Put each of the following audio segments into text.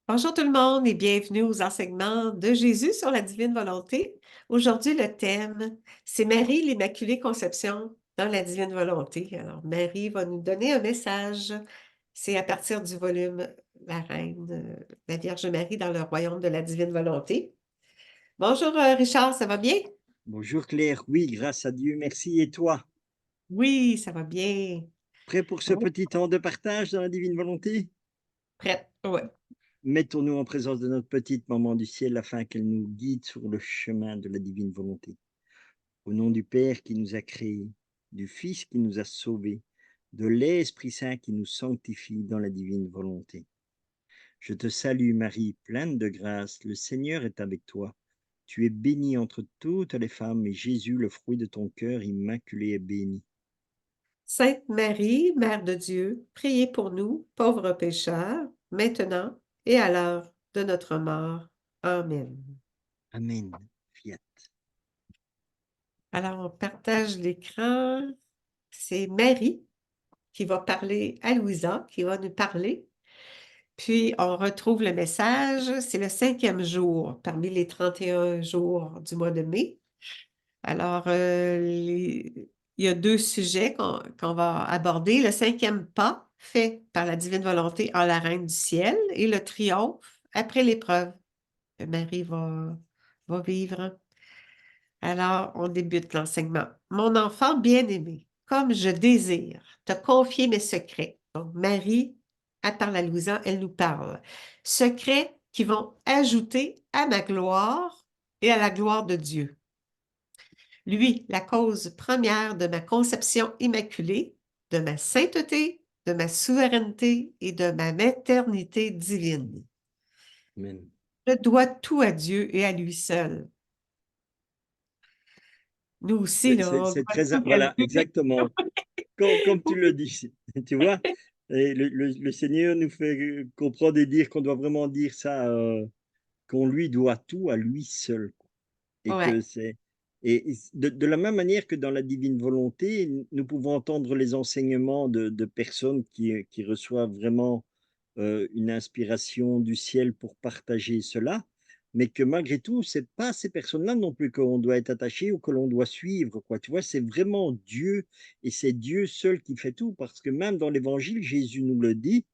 Bonjour tout le monde et bienvenue aux enseignements de Jésus sur la divine volonté. Aujourd'hui, le thème, c'est Marie, l'Immaculée Conception dans la divine volonté. Alors, Marie va nous donner un message. C'est à partir du volume La Reine, la Vierge Marie dans le royaume de la divine volonté. Bonjour Richard, ça va bien? Bonjour Claire, oui, grâce à Dieu, merci. Et toi, Oui, ça va bien. prêt pour ce Oui, petit temps de partage dans la divine volonté? prête. Ouais. Mettons-nous en présence de notre petite maman du ciel afin qu'elle nous guide sur le chemin de la divine volonté. Au nom du Père qui nous a créés, du Fils qui nous a sauvés, de l'Esprit Saint qui nous sanctifie dans la divine volonté. Je te salue Marie, pleine de grâce, le Seigneur est avec toi. Tu es bénie entre toutes les femmes et Jésus, le fruit de ton cœur immaculé, est béni. Sainte Marie, Mère de Dieu, priez pour nous, pauvres pécheurs, maintenant et à l'heure de notre mort. Amen. Amen. Fiat. Alors, on partage l'écran. C'est Marie qui va parler à Louisa, qui va nous parler. Puis, on retrouve le message. C'est le 5e jour parmi les 31 jours du mois de mai. Alors, il y a deux sujets qu'on va aborder. Le 5e pas fait par la divine volonté en la Reine du ciel et le triomphe après l'épreuve que Marie va vivre. Alors, on débute l'enseignement. Mon enfant bien-aimé, comme je désire te confier mes secrets. Donc, Marie, elle parle à Louisa, elle nous parle. Secrets qui vont ajouter à ma gloire et à la gloire de Dieu. Lui, la cause première de ma conception immaculée, de ma sainteté, de ma souveraineté et de ma maternité divine. Amen. Je dois tout à Dieu et à lui seul. Nous aussi, là, on C'est doit très, tout à voilà, Dieu. exactement. Comme tu le dis, tu vois, et le Seigneur nous fait comprendre et dire qu'on doit vraiment dire ça, qu'on lui doit tout à lui seul, quoi. Et que Ouais, c'est, de la même manière que dans la divine volonté, nous pouvons entendre les enseignements de personnes qui reçoivent vraiment une inspiration du ciel pour partager cela, mais que malgré tout, c'est pas ces personnes-là non plus qu'on doit être attaché ou que l'on doit suivre, quoi. Tu vois, c'est vraiment Dieu et c'est Dieu seul qui fait tout parce que même dans l'évangile, Jésus nous le dit,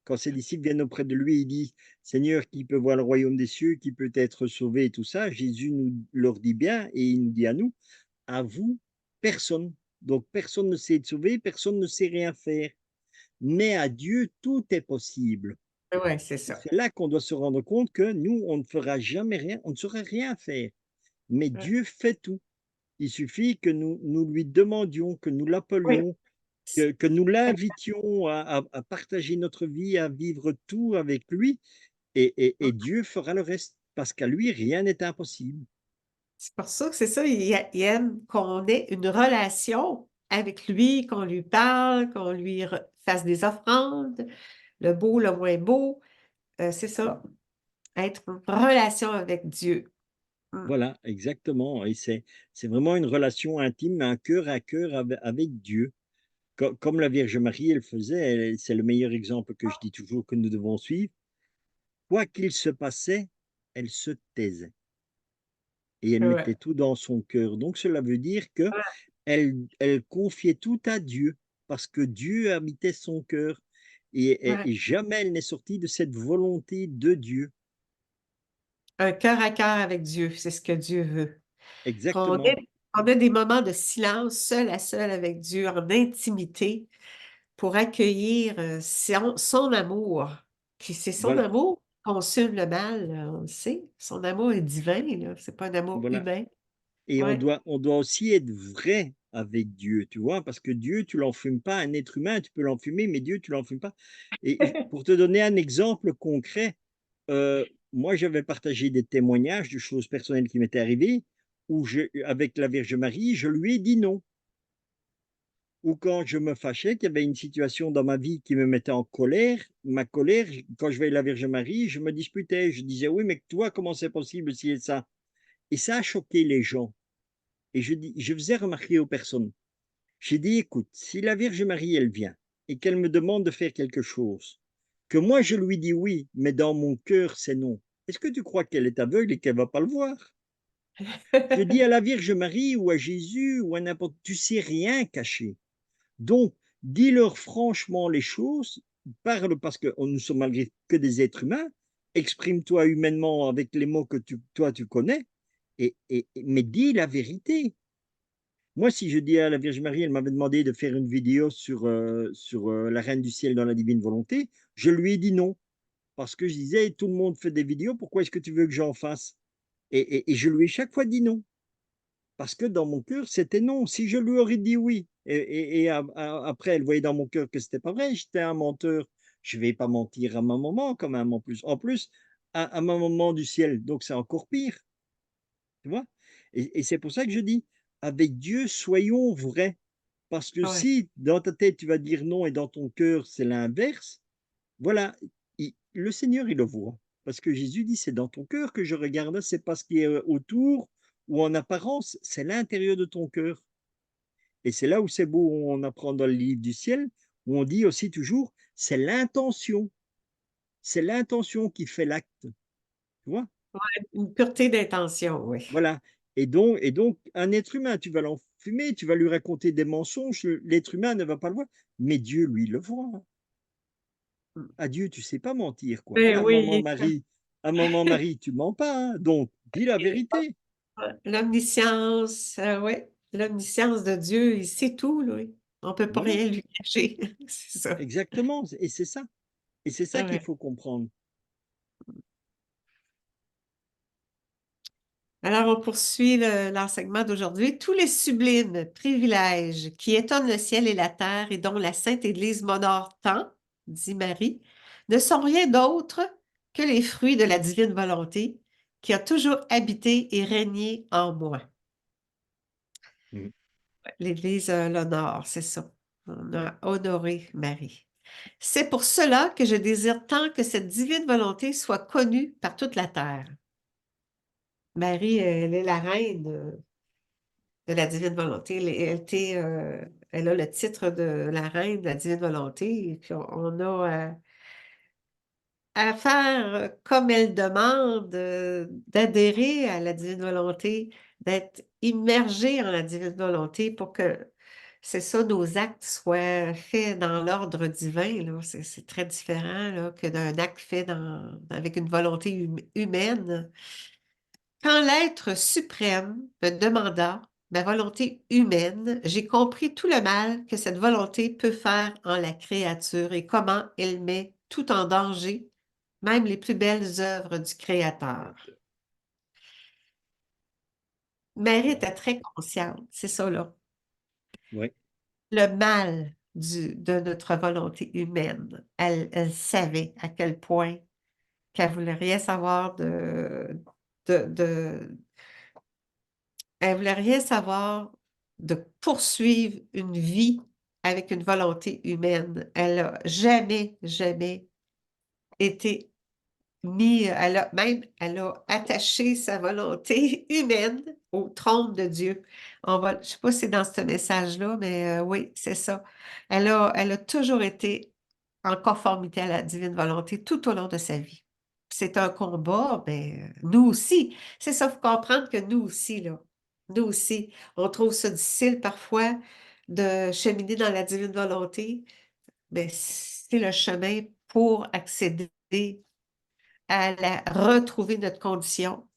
quand ses disciples viennent auprès de lui, il dit: «Seigneur, qui peut voir le royaume des cieux? Qui peut être sauvé?» et tout ça. Jésus nous leur dit bien et il nous dit à nous: «À vous, personne». Donc personne ne sait être sauvé, personne ne sait rien faire. Mais à Dieu, tout est possible. ouais, c'est ça. C'est là qu'on doit se rendre compte que nous, on ne fera jamais rien, on ne saurait rien faire. Mais Ouais. Dieu fait tout. Il suffit que nous lui demandions, que nous Oui, l'appelions, que nous l'invitions à partager notre vie, à vivre tout avec lui, et Dieu fera le reste, parce qu'à lui, rien n'est impossible. c'est pour ça que c'est ça, il aime qu'on ait une relation avec lui, qu'on lui parle, qu'on lui fasse des offrandes, le beau, le moins beau. C'est ça, être en relation avec Dieu. Mm. Voilà, exactement. Et c'est vraiment une relation intime, un cœur à cœur avec Dieu. Comme la Vierge Marie, elle faisait, c'est le meilleur exemple que je dis toujours que nous devons suivre. Quoi qu'il se passait, elle se taisait et elle Ouais. mettait tout dans son cœur. Donc cela veut dire que elle confiait tout à Dieu parce que Dieu habitait son cœur Ouais. et jamais elle n'est sortie de cette volonté de Dieu. Un cœur à cœur avec Dieu, c'est ce que Dieu veut. Exactement. Qu'on ait des moments de silence, seul à seul avec Dieu, en intimité, pour accueillir son amour. Puis c'est son Voilà, amour qui consume le mal, on le sait. Son amour est divin, là. C'est pas un amour voilà. humain. Et Ouais. on doit aussi être vrai avec Dieu, tu vois? Parce que Dieu, tu l'enfumes pas. Un être humain, tu peux l'enfumer, mais Dieu, tu l'enfumes pas. Et pour te donner un exemple concret, moi, j'avais partagé des témoignages de choses personnelles qui m'étaient arrivées où avec la Vierge Marie, je lui ai dit non. Ou quand je me fâchais, qu'il y avait une situation dans ma vie qui me mettait en colère, ma colère, quand je voyais la Vierge Marie, je me disputais. Je disais: «Oui, mais toi, comment c'est possible ci et ça?» Et ça a choqué les gens. Et je faisais remarquer aux personnes, j'ai dit: «Écoute, si la Vierge Marie, elle vient et qu'elle me demande de faire quelque chose, que moi je lui dis oui, mais dans mon cœur c'est non. Est-ce que tu crois qu'elle est aveugle et qu'elle va pas le voir? Je dis à la Vierge Marie ou à Jésus ou à n'importe, tu sais rien cacher. Donc, dis-leur franchement les choses, parle parce que nous sommes malgré que des êtres humains, exprime-toi humainement avec les mots que toi tu connais, mais dis la vérité. Moi, si je dis à la Vierge Marie, elle m'avait demandé de faire une vidéo sur la Reine du Ciel dans la divine volonté, je lui ai dit non, parce que je disais, tout le monde fait des vidéos, pourquoi est-ce que tu veux que j'en fasse? Et je lui ai chaque fois dit non. Parce que dans mon cœur, c'était non. Si je lui aurais dit oui, après, elle voyait dans mon cœur que c'était pas vrai, j'étais un menteur. Je vais pas mentir à ma maman quand même, en plus. En plus, à ma maman du ciel, donc c'est encore pire, tu vois? Et c'est pour ça que je dis, avec Dieu, soyons vrais. Parce que Ouais. si dans ta tête, tu vas dire non et dans ton cœur, c'est l'inverse, voilà, le Seigneur, il le voit. Parce que Jésus dit, c'est dans ton cœur que je regarde, c'est pas ce qui est autour ou en apparence, c'est l'intérieur de ton cœur. Et c'est là où c'est beau, on apprend dans le livre du ciel, où on dit aussi toujours, c'est l'intention qui fait l'acte, tu vois? Une pureté d'intention, oui. Voilà. Et donc, un être humain, tu vas l'enfumer, tu vas lui raconter des mensonges, l'être humain ne va pas le voir, mais Dieu, lui, le voit. Mm. À Dieu, tu sais pas mentir, quoi. Ben oui, À maman Marie, tu mens pas, hein, donc dis la et vérité. l'omniscience, oui, l'omniscience de Dieu, il sait tout, lui. On peut pas Voilà, rien lui cacher, c'est ça. exactement, et c'est ça. Et c'est ça qu'il Ouais. faut comprendre. Alors, on poursuit l'enseignement d'aujourd'hui. Tous les sublimes privilèges qui étonnent le ciel et la terre et dont la Sainte Église m'honore tant, dit Marie, ne sont rien d'autre que les fruits de la divine volonté qui a toujours habité et régné en moi. Mmh. L'Église l'honore, c'est ça. On a honoré Marie. C'est pour cela que je désire tant que cette divine volonté soit connue par toute la terre. Marie, elle est la reine de la divine volonté. Elle a le titre de la reine de la divine volonté. Et puis on a à faire comme elle demande, d'adhérer à la divine volonté, d'être immergé en la divine volonté pour que, c'est ça, nos actes soient faits dans l'ordre divin, là. C'est très différent, là, que d'un acte fait avec une volonté humaine. Quand l'être suprême me demanda ma volonté humaine, j'ai compris tout le mal que cette volonté peut faire en la créature et comment elle met tout en danger, même les plus belles œuvres du Créateur. Marie Voilà. était très consciente, c'est ça là, Ouais. le mal de notre volonté humaine. Elle savait à quel point qu'elle voulait rien savoir de, de, Elle voulait rien savoir de poursuivre une vie avec une volonté humaine. Elle a jamais, jamais été elle a attaché sa volonté humaine au trône de Dieu. Je sais pas si c'est dans ce message-là, mais oui, c'est ça. Elle a toujours été en conformité à la divine volonté tout au long de sa vie. C'est un combat, mais nous aussi. C'est ça, il faut comprendre que nous aussi, là, nous aussi, on trouve ça difficile parfois de cheminer dans la divine volonté, mais c'est le chemin pour accéder retrouver notre condition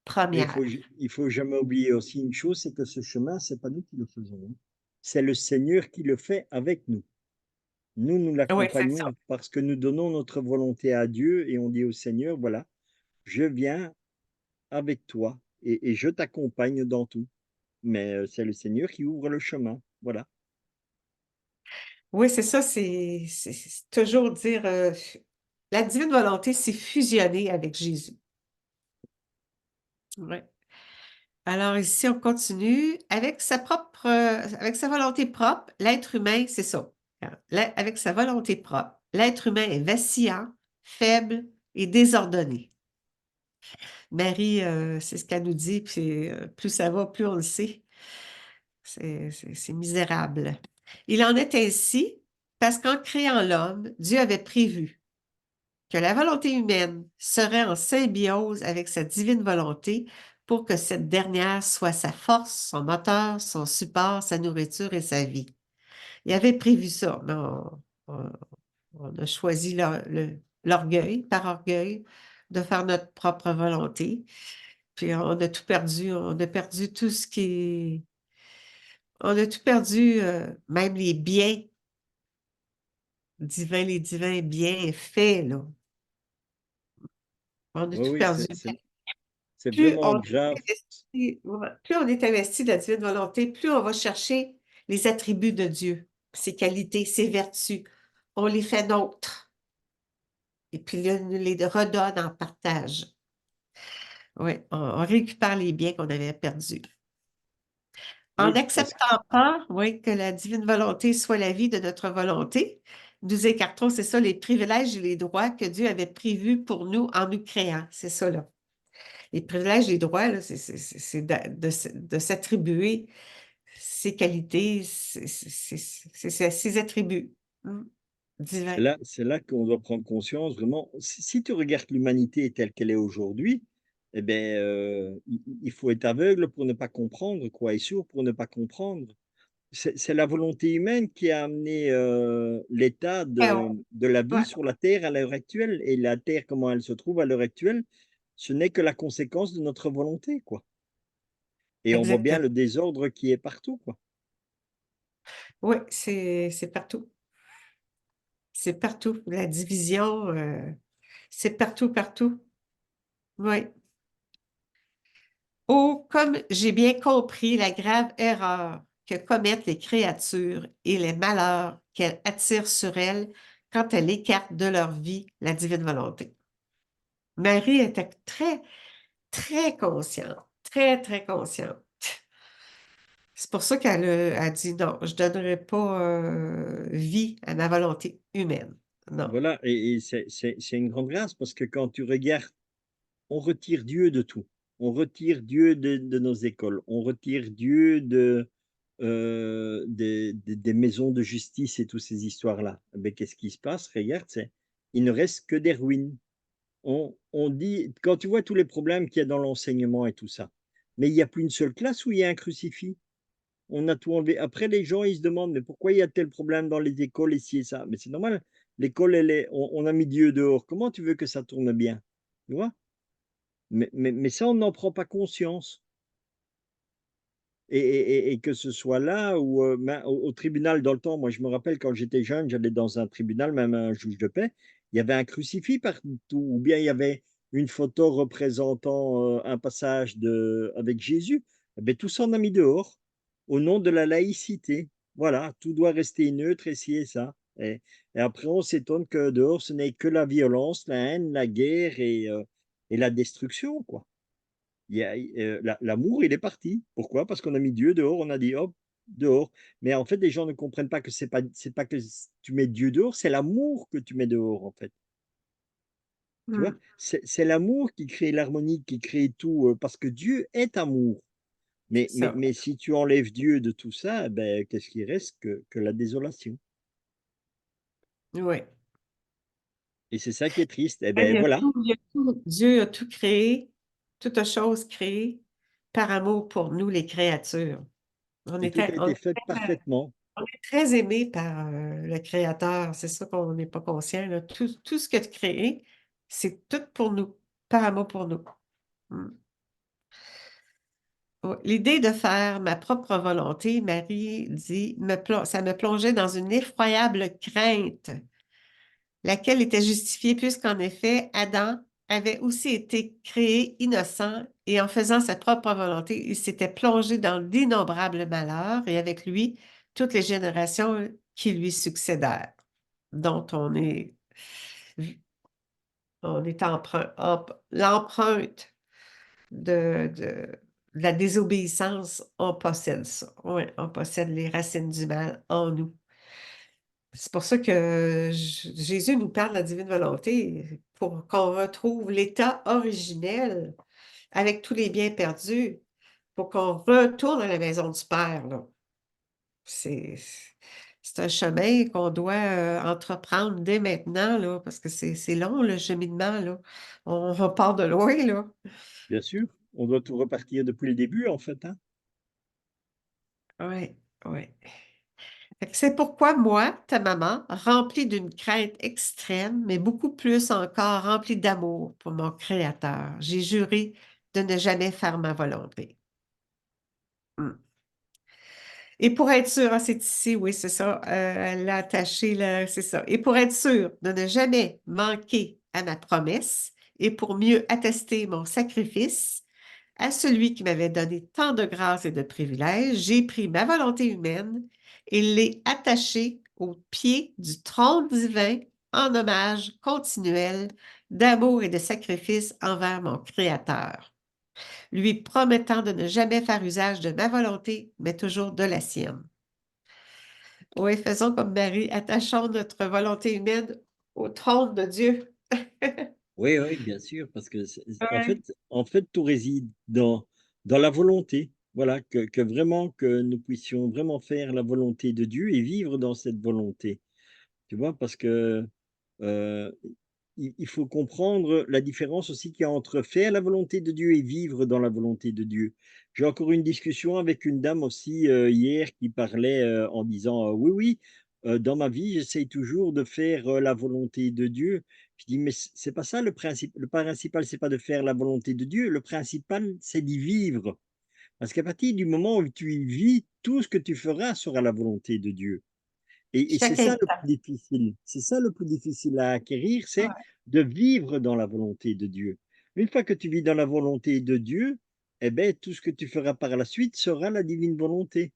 Mais première. il faut jamais oublier aussi une chose, c'est que ce chemin, c'est pas nous qui le faisons, hein. C'est le Seigneur qui le fait avec nous. Nous Oui, c'est ça. l'accompagnons parce que nous donnons notre volonté à Dieu et on dit au Seigneur, voilà, je viens avec toi et je t'accompagne dans tout. Mais c'est le Seigneur qui ouvre le chemin. Voilà. Oui, c'est ça, c'est toujours dire la divine volonté, c'est fusionner avec Jésus. Ouais. Alors ici, on continue. Avec sa volonté propre, l'être humain, c'est ça. Avec sa volonté propre, l'être humain est vacillant, faible et désordonné. Marie, c'est ce qu'elle nous dit, puis plus ça va, plus on le sait. C'est misérable. Il en est ainsi parce qu'en créant l'homme, Dieu avait prévu. que la volonté humaine serait en symbiose avec sa divine volonté pour que cette dernière soit sa force, son moteur, son support, sa nourriture et sa vie. Il avait prévu ça, mais on- on a choisi l'orgueil, par orgueil, de faire notre propre volonté. Puis on a tout perdu, on a perdu tout ce qui... On a tout perdu, même les biens divins, les divins bienfaits, là. On a Oui, tout oui, perdu. c'est Plus vraiment on grave. est investi, ouais, plus on est investi de la divine volonté, plus on va chercher les attributs de Dieu, ses qualités, ses vertus. On les fait nôtres. Et puis là, on nous les redonne en partage. Oui, on récupère les biens qu'on avait perdus. En Oui, parce que n'acceptant pas, oui, que la divine volonté soit la vie de notre volonté, nous écartons, c'est ça, les privilèges et les droits que Dieu avait prévus pour nous en nous créant. C'est ça, là. Les privilèges et les droits, là, c'est de s'attribuer ses qualités, ses attributs divins. c'est là qu'on doit prendre conscience vraiment. Si tu regardes l'humanité telle qu'elle est aujourd'hui, eh ben, il faut être aveugle pour ne pas comprendre, quoi, et sourd pour ne pas comprendre. C'est la volonté humaine qui a amené, l'état Ouais, de la vie ouais, sur la terre à l'heure actuelle, et la terre, comment elle se trouve à l'heure actuelle, ce n'est que la conséquence de notre volonté, quoi, et on voit bien exactement. le désordre qui est partout, quoi. Oui, c'est partout. C'est partout. La division, c'est partout, partout. Oui. Oh, comme j'ai bien compris la grave erreur que commettent les créatures et les malheurs qu'elles attirent sur elles quand elles écartent de leur vie la divine volonté. Marie était très, très consciente, très, très consciente. C'est pour ça qu'elle a dit non, je ne donnerai pas vie à ma volonté humaine. Non. Voilà, et c'est une grande grâce parce que quand tu regardes, on retire Dieu de tout. On retire Dieu de nos écoles, on retire Dieu des maisons de justice et toutes ces histoires-là. Mais qu'est-ce qui se passe? Regarde, il ne reste que des ruines. On dit, quand tu vois tous les problèmes qu'il y a dans l'enseignement et tout ça, mais il n'y a plus une seule classe où il y a un crucifix. On a tout enlevé. Après, les gens, ils se demandent, mais pourquoi il y a tel problème dans les écoles et ci et ça? Mais c'est normal. L'école, on a mis Dieu dehors. Comment tu veux que ça tourne bien? Tu vois? Mais ça, on n'en prend pas conscience. Et que ce soit là ou au tribunal dans le temps, moi je me rappelle quand j'étais jeune, j'allais dans un tribunal, même un juge de paix, il y avait un crucifix partout, ou bien il y avait une photo représentant un passage avec Jésus. Eh ben, tout ça on a mis dehors au nom de la laïcité. Voilà, tout doit rester neutre et ci et ça. Et après on s'étonne que dehors ce n'est que la violence, la haine, la guerre et la destruction, quoi. L'amour, il est parti. Pourquoi? Parce qu'on a mis Dieu dehors, on a dit: «Hop, dehors». Mais en fait, les gens ne comprennent pas que c'est pas que tu mets Dieu dehors, c'est l'amour que tu mets dehors, en fait. Tu vois? Hmm, C'est l'amour qui crée l'harmonie, qui crée tout, parce que Dieu est amour. c'est ça. Mais si tu enlèves Dieu de tout ça, eh ben, qu'est-ce qui reste que la désolation? Oui. Et c'est ça qui est triste. Eh ben, voilà, Dieu a tout créé, toute chose créée par amour pour nous, les créatures. On et tout était, a été fait parfaitement. on est très aimé par le Créateur. C'est ça qu'on n'est pas conscient, là. Tout ce qu'il a créé, c'est tout pour nous, par amour pour nous. Mm. Ouais. L'idée de faire ma propre volonté, Marie dit, ça me plongeait dans une effroyable crainte, laquelle était justifiée puisqu'en effet, Adam avait aussi été créé innocent et en faisant sa propre volonté, il s'était plongé dans d'innombrables malheurs et avec lui, toutes les générations qui lui succédèrent, dont on est l'empreinte de la désobéissance, on possède ça. Oui, on possède les racines du mal en nous. C'est pour ça que Jésus nous parle de la divine volonté pour qu'on retrouve l'état originel avec tous les biens perdus, pour qu'on retourne à la maison du Père, là. C'est, c'est un chemin qu'on doit entreprendre dès maintenant, là, parce que c'est long, le cheminement, là. On part de loin, là. Bien sûr, on doit tout repartir depuis le début, en fait, hein. Oui, oui. C'est pourquoi moi, ta maman, remplie d'une crainte extrême, mais beaucoup plus encore remplie d'amour pour mon Créateur, j'ai juré de ne jamais faire ma volonté. Hmm. Et pour être sûr, ah, c'est ici, oui, c'est ça, elle l'a attaché là, c'est ça. Et pour être sûr de ne jamais manquer à ma promesse et pour mieux attester mon sacrifice à celui qui m'avait donné tant de grâce et de privilèges, j'ai pris ma volonté humaine et l'ai attachée au pied du trône divin en hommage continuel d'amour et de sacrifice envers mon Créateur, lui promettant de ne jamais faire usage de ma volonté, mais toujours de la sienne. Oui, faisons comme Marie, attachons notre volonté humaine au trône de Dieu. Oui, oui, bien sûr, parce que Ouais. en fait, tout réside dans la volonté. Voilà, que vraiment que nous puissions vraiment faire la volonté de Dieu et vivre dans cette volonté. Tu vois? Parce que, heu, il faut comprendre la différence aussi qu'il y a entre faire la volonté de Dieu et vivre dans la volonté de Dieu. J'ai encore eu une discussion avec une dame aussi, hier qui parlait, en disant: «Oui, oui, dans ma vie, j'essaye toujours de faire, la volonté de Dieu». Je dis: «Mais c'est pas ça le principe. Le principal, c'est pas de faire la volonté de Dieu, le principal, c'est d'y vivre. Parce qu'à partir du moment où tu y vis, tout ce que tu feras sera la volonté de Dieu». Et c'est Chaque ça le instant. plus difficile. C'est ça le plus difficile à acquérir, c'est Ouais. de vivre dans la volonté de Dieu. Une fois que tu vis dans la volonté de Dieu, eh beh, tout ce que tu feras par la suite sera la divine volonté.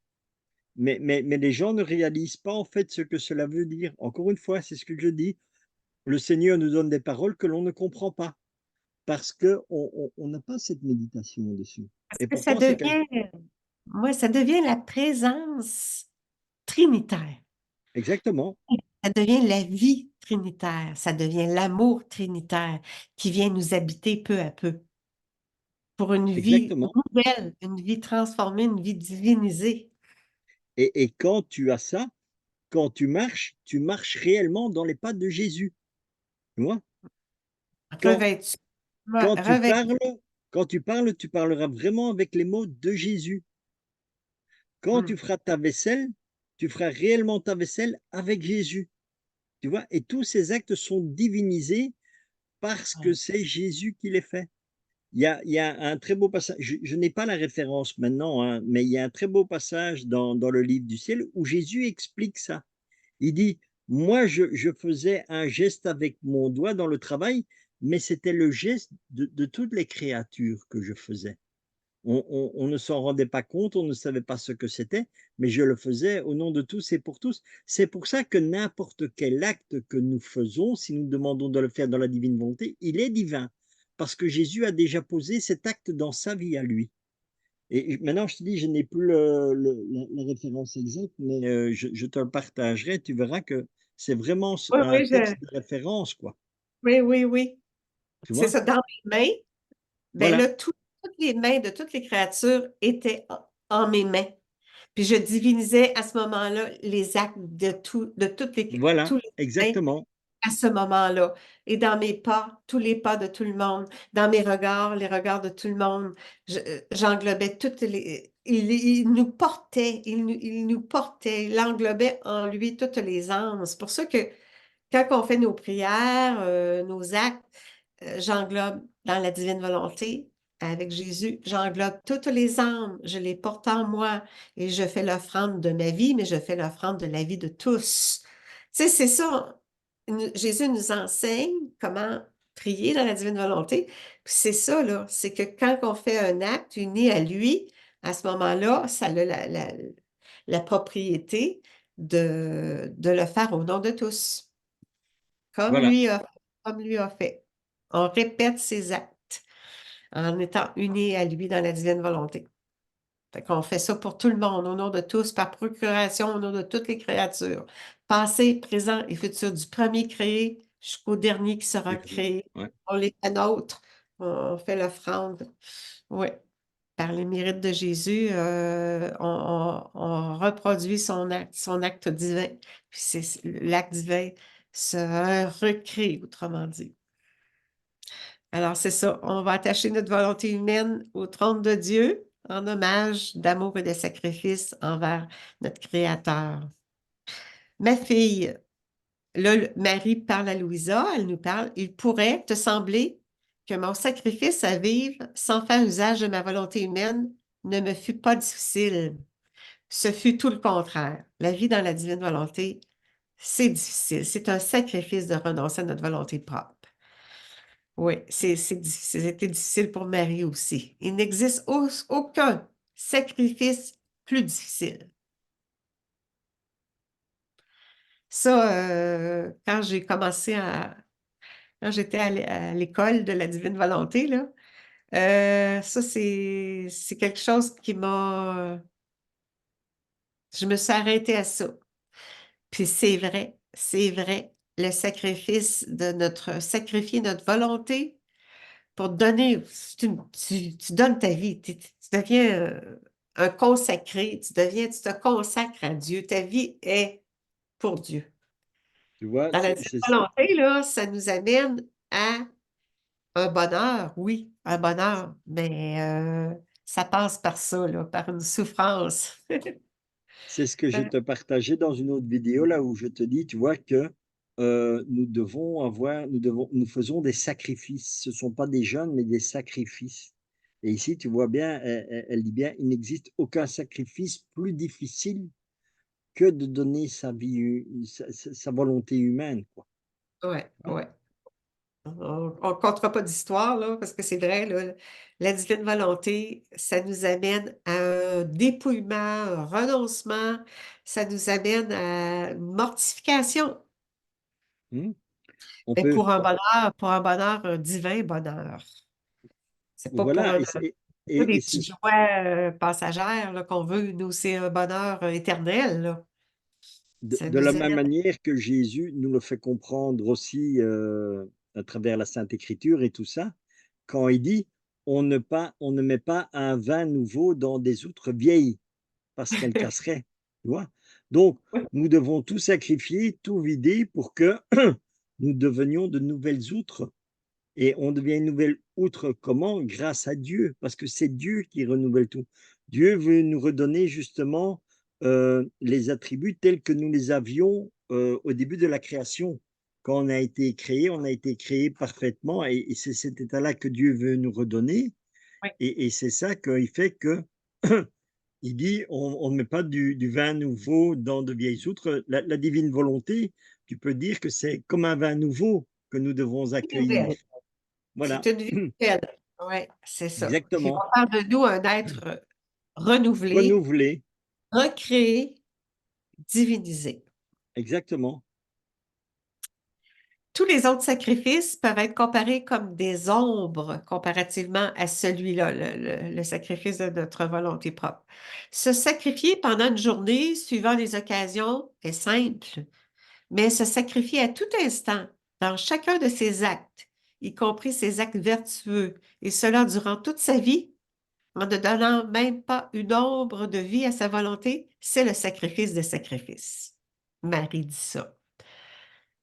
Mais les gens ne réalisent pas en fait ce que cela veut dire. Encore une fois, c'est ce que je dis. Le Seigneur nous donne des paroles que l'on ne comprend pas parce qu'on n'a pas cette méditation dessus. Parce Et que ça pourtant, c'est quelque... devient, moi, ça devient la présence trinitaire. Exactement, Ça devient la vie trinitaire. Ça devient l'amour trinitaire qui vient nous habiter peu à peu pour une vie exactement. nouvelle, une vie transformée, une vie divinisée. Et quand tu as ça, quand tu marches réellement dans les pas de Jésus, tu vois? Quand Revêtu. Ouais, quand tu revêtu. parles quand tu parles, tu parleras vraiment avec les mots de Jésus. Quand tu Hmm. feras ta vaisselle, tu feras réellement ta vaisselle avec Jésus, tu vois? Et tous ces actes sont divinisés parce que Ouais. c'est Jésus qui les fait. Il y a un très beau passage, je n'ai pas la référence maintenant, hein, mais il y a un très beau passage dans le livre du ciel où Jésus explique ça. Il dit: «Moi, je faisais un geste avec mon doigt dans le travail, mais c'était le geste de toutes les créatures que je faisais. On ne s'en rendait pas compte, on ne savait pas ce que c'était, mais je le faisais au nom de tous et pour tous». C'est pour ça que n'importe quel acte que nous faisons, si nous demandons de le faire dans la divine volonté, il est divin, parce que Jésus a déjà posé cet acte dans sa vie à lui. Et maintenant, je te dis, je n'ai plus la référence exacte, mais je te le partagerai. Tu verras que c'est vraiment Oui, un oui, texte de référence, quoi. oui, oui, oui. Tu C'est vois? ça, dans mes mains, ben Voilà, là, toutes les mains de toutes les créatures étaient en mes mains. Puis je divinisais à ce moment-là les actes de voilà, tous les humains exactement. à ce moment-là. Et dans mes pas, tous les pas de tout le monde, dans mes regards, les regards de tout le monde, j'englobais toutes les... il nous portait, il nous portait, il englobait en lui toutes les âmes. C'est pour ça que quand on fait nos prières, nos actes, j'englobe dans la divine volonté, avec Jésus, j'englobe toutes les âmes, je les porte en moi et je fais l'offrande de ma vie, mais je fais l'offrande de la vie de tous. Tu sais, c'est ça. Jésus nous enseigne comment prier dans la divine volonté. Puis c'est ça, là, c'est que quand on fait un acte uni à lui, à ce moment-là, ça a la propriété de le faire au nom de tous comme Voilà, lui a, comme lui a fait. On répète ses actes en étant unis à lui dans la divine volonté. Fait qu'on fait ça pour tout le monde, au nom de tous, par procuration, au nom de toutes les créatures, passé, présent et futur, du premier créé jusqu'au dernier qui sera c'est vrai. créé. Ouais. On les fait nôtres, on fait l'offrande. Oui. par les mérites de Jésus, on reproduit son acte divin. Puis l'acte divin se recrée, autrement dit. Alors, c'est ça. On va attacher notre volonté humaine au trône de Dieu en hommage d'amour et de sacrifice envers notre Créateur. Ma fille, là, Marie parle à Louisa, elle nous parle. Il pourrait te sembler que mon sacrifice à vivre sans faire usage de ma volonté humaine ne me fut pas difficile. Ce fut tout le contraire. La vie dans la divine volonté, c'est difficile. C'est un sacrifice de renoncer à notre volonté propre. Oui, c'était difficile pour Marie aussi. Il n'existe aucun sacrifice plus difficile. Ça, quand j'étais à l'école de la divine volonté, là, ça, c'est quelque chose je me suis arrêtée à ça. Puis c'est vrai, le sacrifice sacrifier notre volonté pour donner, tu donnes ta vie, tu deviens un consacré, tu te consacres à Dieu, ta vie est pour Dieu. Tu vois, Dans la volonté, là, ça nous amène à un bonheur, oui, un bonheur, mais ça passe par ça, là, par une souffrance. c'est ce que je te partageais dans une autre vidéo, là où je te dis, tu vois, que nous faisons des sacrifices. Ce ne sont pas des jeûnes, mais des sacrifices. Et ici, tu vois bien, elle dit bien, il n'existe aucun sacrifice plus difficile que de donner sa vie, sa volonté humaine, quoi. Ouais, Hein? ouais. On ne comptera pas d'histoire, là, parce que c'est vrai, là, la divine volonté, ça nous amène à un dépouillement, un renoncement, ça nous amène à une mortification, Hmm. On mais peut, pour un bonheur, un divin bonheur. C'est pas pour voilà, pas et des c'est petites joies passagères là, qu'on veut, nous, c'est un bonheur éternel, là. Ça de la nous même amène. manière que Jésus nous le fait comprendre aussi à travers la Sainte Écriture et tout ça, quand il dit on ne met pas un vin nouveau dans des outres vieilles parce qu'elles casseraient. Tu vois? Donc, nous devons tout sacrifier, tout vider pour que nous devenions de nouvelles outres. Et on devient une nouvelle outre comment? Grâce à Dieu, parce que c'est Dieu qui renouvelle tout. Dieu veut nous redonner justement les attributs tels que nous les avions au début de la création. Quand on a été créé parfaitement et c'est cet état-là que Dieu veut nous redonner. Oui, Et c'est ça qu'il fait que il dit on ne met pas du vin nouveau dans de vieilles outres. La divine volonté, tu peux dire que c'est comme un vin nouveau que nous devons une nouvelle. accueillir. C'est Voilà, une vie nouvelle. Oui, c'est ça. Puis exactement. on parle de nous, un être renouvelé, Renouveler, recréé, divinisé. exactement. Tous les autres sacrifices peuvent être comparés comme des ombres comparativement à celui-là, le sacrifice de notre volonté propre. Se sacrifier pendant une journée, suivant les occasions, est simple, mais se sacrifier à tout instant, dans chacun de ses actes, y compris ses actes vertueux, et cela durant toute sa vie, en ne donnant même pas une ombre de vie à sa volonté, c'est le sacrifice des sacrifices. Marie dit ça.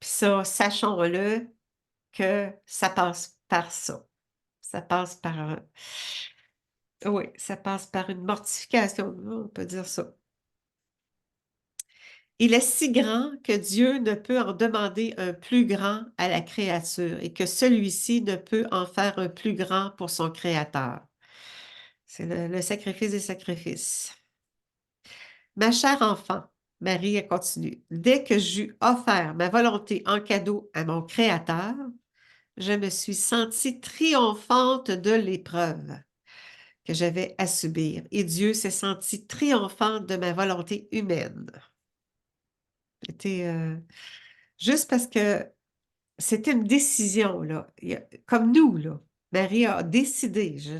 Puis ça, sachons-le, que ça passe par ça. Ça passe par oui, ça passe par une mortification, on peut dire ça. Il est si grand que Dieu ne peut en demander un plus grand à la créature et que celui-ci ne peut en faire un plus grand pour son Créateur. C'est le sacrifice des sacrifices. Ma chère enfant, Marie a continué, dès que j'eus offert ma volonté en cadeau à mon Créateur, je me suis sentie triomphante de l'épreuve que j'avais à subir, et Dieu s'est senti triomphant de ma volonté humaine. C'était juste parce que c'était une décision, là. Comme nous, là. Marie a décidé, je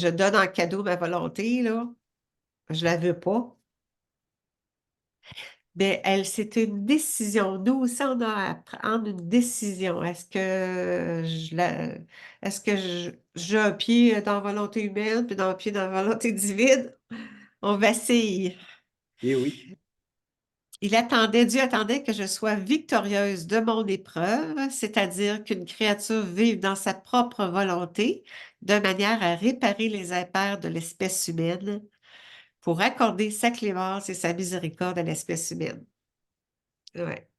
donne en cadeau ma volonté, là. Je la veux pas. Mais elle, c'est une décision. Nous aussi, on a à prendre une décision. Est-ce que j'ai un pied dans la volonté humaine, puis dans un pied dans la volonté divine? On vacille. Et oui, Dieu attendait que je sois victorieuse de mon épreuve, c'est-à-dire qu'une créature vive dans sa propre volonté, de manière à réparer les impairs de l'espèce humaine, pour accorder sa clémence et sa miséricorde à l'espèce humaine. Ouais.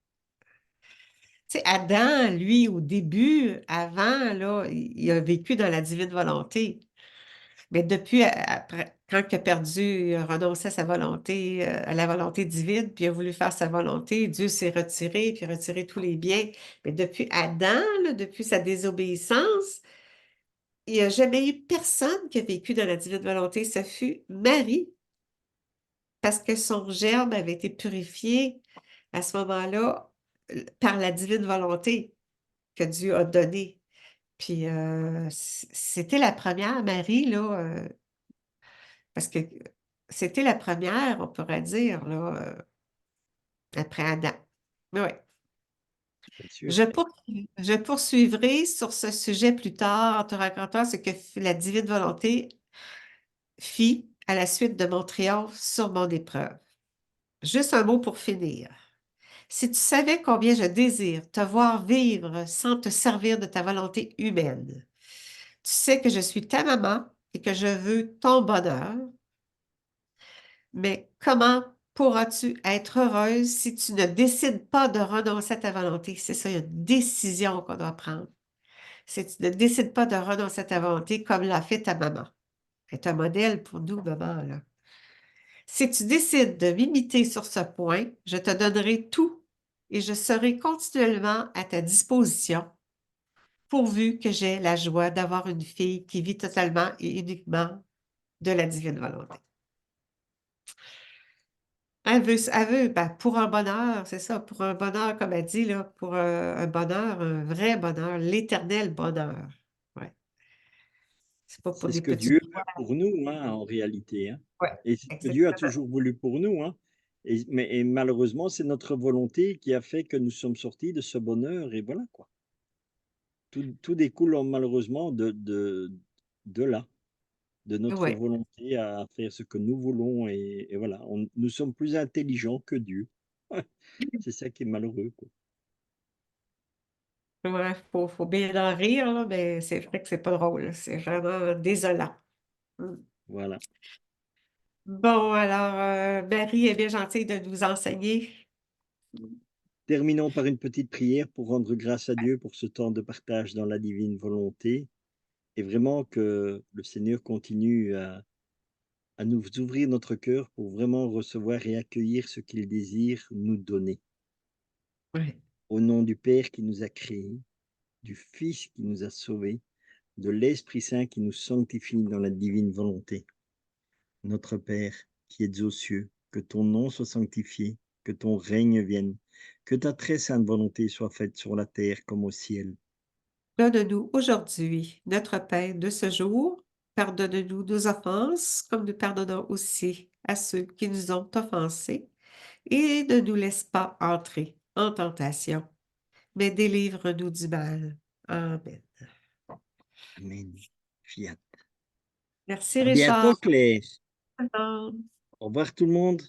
Tu sais, Adam, lui, au début, avant, là, il a vécu dans la divine volonté. Mais depuis, après, quand il a perdu, il a renoncé à sa volonté, à la volonté divine, puis il a voulu faire sa volonté, Dieu s'est retiré, puis a retiré tous les biens. Mais depuis Adam, là, depuis sa désobéissance, il n'y a jamais eu personne qui a vécu dans la divine volonté. Ce fut Marie, parce que son germe avait été purifié à ce moment-là par la divine volonté que Dieu a donnée. Puis c'était la première, Marie, là, parce que c'était la première, on pourrait dire, là, après Adam. Mais ouais. bien sûr. Je poursuivrai sur ce sujet plus tard en te racontant ce que la divine volonté fit à la suite de mon triomphe sur mon épreuve. Juste un mot pour finir. Si tu savais combien je désire te voir vivre sans te servir de ta volonté humaine, tu sais que je suis ta maman et que je veux ton bonheur, mais comment pourras-tu être heureuse si tu ne décides pas de renoncer à ta volonté? C'est ça, il y a une décision qu'on doit prendre. Si tu ne décides pas de renoncer à ta volonté comme l'a fait ta maman. Elle est un modèle pour nous, maman, là. Si tu décides de m'imiter sur ce point, je te donnerai tout et je serai continuellement à ta disposition, pourvu que j'ai la joie d'avoir une fille qui vit totalement et uniquement de la divine volonté. Elle veut ben, pour un bonheur, c'est ça, pour un bonheur, comme elle dit, là, pour un bonheur, un vrai bonheur, l'éternel bonheur. Ouais. C'est pas pour C'est des ce que petites Dieu joies. veut pour nous, hein, en réalité, hein. Ouais, Et c'est ce que Dieu a exactement. toujours voulu pour nous, hein. Et malheureusement, c'est notre volonté qui a fait que nous sommes sortis de ce bonheur et voilà, quoi. Tout découle malheureusement de là, de notre Ouais, volonté à faire ce que nous voulons et voilà, nous sommes plus intelligents que Dieu. C'est ça qui est malheureux, quoi. ouais, faut bien en rire, là, mais c'est vrai que c'est pas drôle, là. C'est vraiment désolant. Mm. Voilà. Bon, alors, Marie est bien gentille de nous enseigner. Terminons par une petite prière pour rendre grâce à Dieu pour ce temps de partage dans la divine volonté et vraiment que le Seigneur continue à nous ouvrir notre cœur pour vraiment recevoir et accueillir ce qu'il désire nous donner. Ouais. Au nom du Père qui nous a créés, du Fils qui nous a sauvés, de l'Esprit Saint qui nous sanctifie dans la divine volonté. Notre Père qui es aux cieux, que ton nom soit sanctifié, que ton règne vienne, que ta très sainte volonté soit faite sur la terre comme au ciel. Donne-nous aujourd'hui notre pain de ce jour. Pardonne-nous nos offenses, comme nous pardonnons aussi à ceux qui nous ont offensés. Et ne nous laisse pas entrer en tentation, mais délivre-nous du mal. Amen. Amen. Fiat. Merci, À bientôt, Richard. Claire. Au revoir tout le monde.